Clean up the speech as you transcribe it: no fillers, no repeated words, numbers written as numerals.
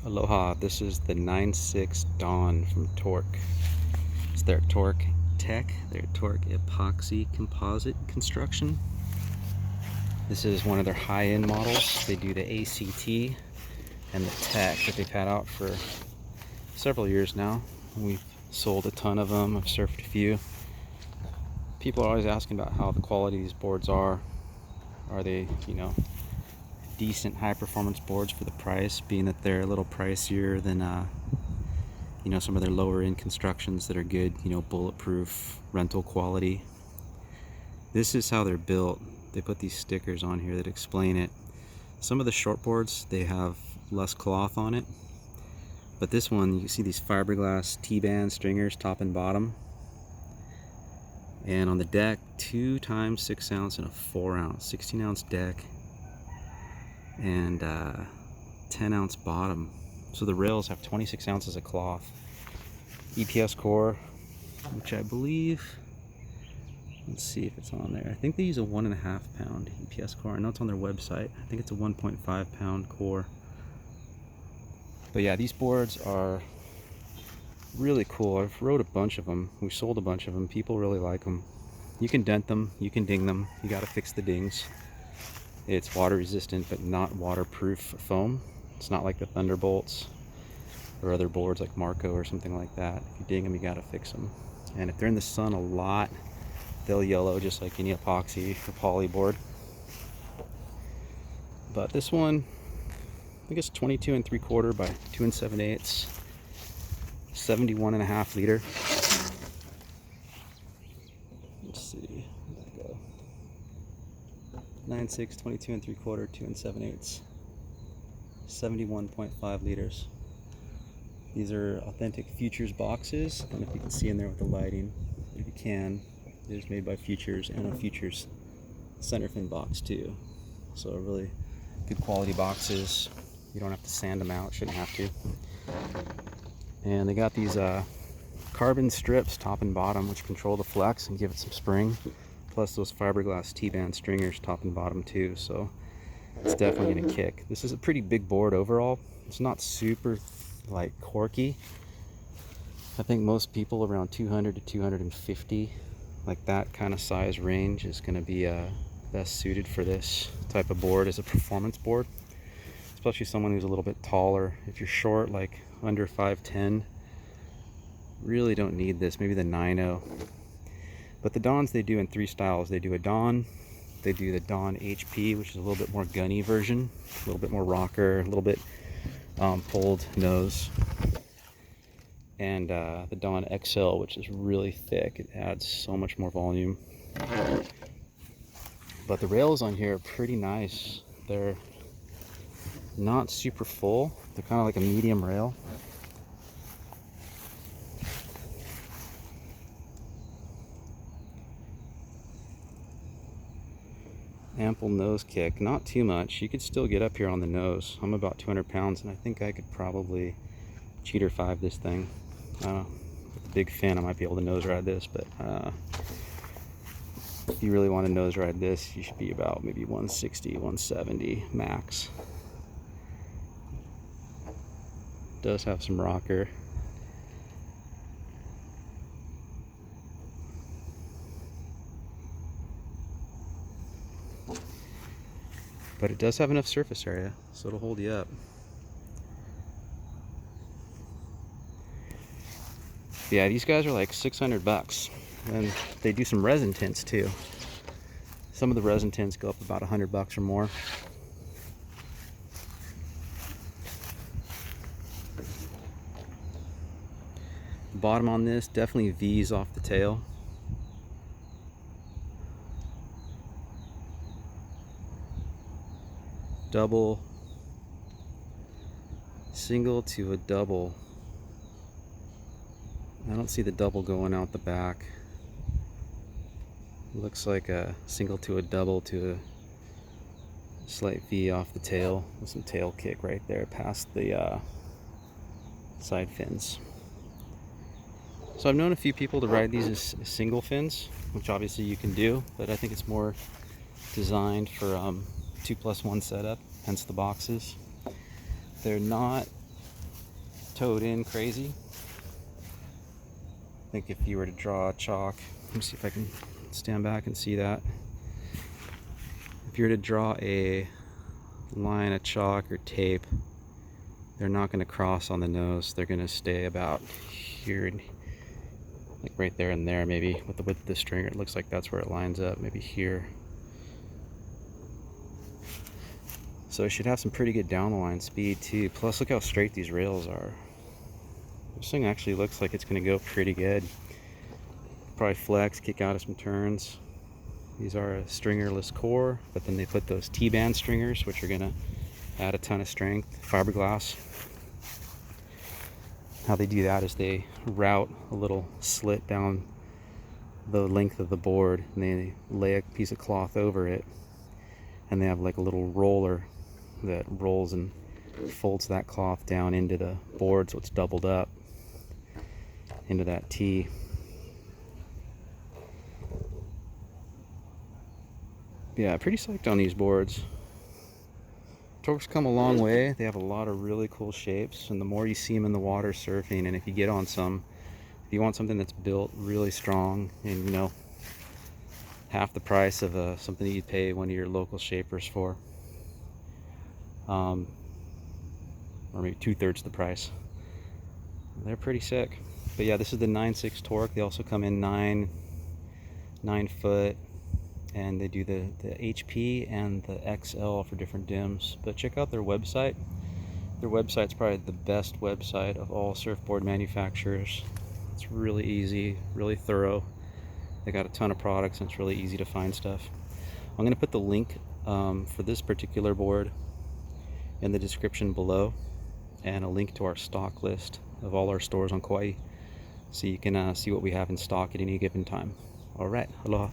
Aloha, this is the 9.6 Don from Torq. It's their Torq TEC, their Torq Epoxy Composite Construction. This is one of their high-end models. They do the ACT and the TEC that they've had out for several years now. We've sold a ton of them. I've surfed a few. People are always asking about how the quality of these boards are. Are they, decent high-performance boards for the price, being that they're a little pricier than some of their lower-end constructions that are good, bulletproof rental quality. This is how they're built. They put these stickers on here that explain it. Some of the short boards, they have less cloth on it, but this one, you see these fiberglass T-band stringers top and bottom, and on the deck 2 times 6 ounce and a 4 ounce 16 ounce deck and 10 ounce bottom. So the rails have 26 ounces of cloth. EPS core, which I believe, let's see if it's on there. I think they use a 1.5 pound EPS core. I know it's on their website. I think it's a 1.5 pound core. But yeah, these boards are really cool. I've rode a bunch of them. We sold a bunch of them. People really like them. You can dent them, you can ding them. You got to fix the dings. It's water resistant but not waterproof foam. It's not like the Thunderbolts or other boards like Marco or something like that. If you ding them, you got to fix them. And if they're in the sun a lot, they'll yellow just like any epoxy or poly board. But this one, I think it's 22 3/4 by 2 7/8, 71.5 liter. Let's see, where'd that go? 9.6, 22 3/4, 2 7/8, 71.5 liters. These are authentic Futures boxes. I don't know if you can see in there with the lighting. If you can, it is made by Futures and a Futures center fin box too. So really good quality boxes. You don't have to sand them out, shouldn't have to. And they got these carbon strips top and bottom which control the flex and give it some spring. Plus those fiberglass T-band stringers top and bottom too. So it's definitely gonna kick. This is a pretty big board overall. It's not super corky. I think most people around 200 to 250, like that kind of size range, is going to be best suited for this type of board as a performance board, especially someone who's a little bit taller. If you're short, like under 5'10", really don't need this. Maybe the 9.0. But the Dons, they do in 3 styles. They do a Don, they do the Don HP, which is a little bit more gunny version, a little bit more rocker, a little bit pulled nose, and the Don XL, which is really thick. It adds so much more volume. But the rails on here are pretty nice. They're not super full. They're kind of like a medium rail. Ample nose kick, not too much. You could still get up here on the nose. I'm about 200 pounds and I think I could probably cheater 5 this thing. With a big fin I might be able to nose ride this, but if you really want to nose ride this, you should be about maybe 160, 170 max. It does have some rocker. But it does have enough surface area, so it'll hold you up. Yeah, these guys are like $600, and they do some resin tints too. Some of the resin tints go up about $100 or more. The bottom on this definitely V's off the tail. Double, single to a double. I don't see the double going out the back. It looks like a single to a double to a slight V off the tail with some tail kick right there past the side fins. So I've known a few people to ride these as single fins, which obviously you can do, but I think it's more designed for 2+1 setup, hence the boxes. They're not towed in crazy. I think if you were to draw a chalk, let me see if I can stand back and see that. If you were to draw a line of chalk or tape, they're not going to cross on the nose. They're going to stay about here, like right there and there, maybe with the width of the stringer. It looks like that's where it lines up, maybe here. So it should have some pretty good down the line speed too. Plus, look how straight these rails are. This thing actually looks like it's going to go pretty good. Probably flex, kick out of some turns. These are a stringerless core, but then they put those T-band stringers, which are going to add a ton of strength. Fiberglass. How they do that is they route a little slit down the length of the board, and they lay a piece of cloth over it, and they have like a little roller that rolls and folds that cloth down into the board, so it's doubled up into that T. Yeah, pretty psyched on these boards. Torq's come a long way. They have a lot of really cool shapes, and the more you see them in the water surfing, and if you get on some, if you want something that's built really strong and, you know, half the price of something that you'd pay one of your local shapers for, or maybe 2/3 the price, they're pretty sick. But yeah, this is the 9.6 Torq. They also come in 9 foot, and they do the HP and the XL for different dims. But check out their website. Their website's probably the best website of all surfboard manufacturers. It's really easy, really thorough. They got a ton of products, and it's really easy to find stuff. I'm going to put the link for this particular board in the description below, and a link to our stock list of all our stores on Kauai, so you can see what we have in stock at any given time. All right, aloha.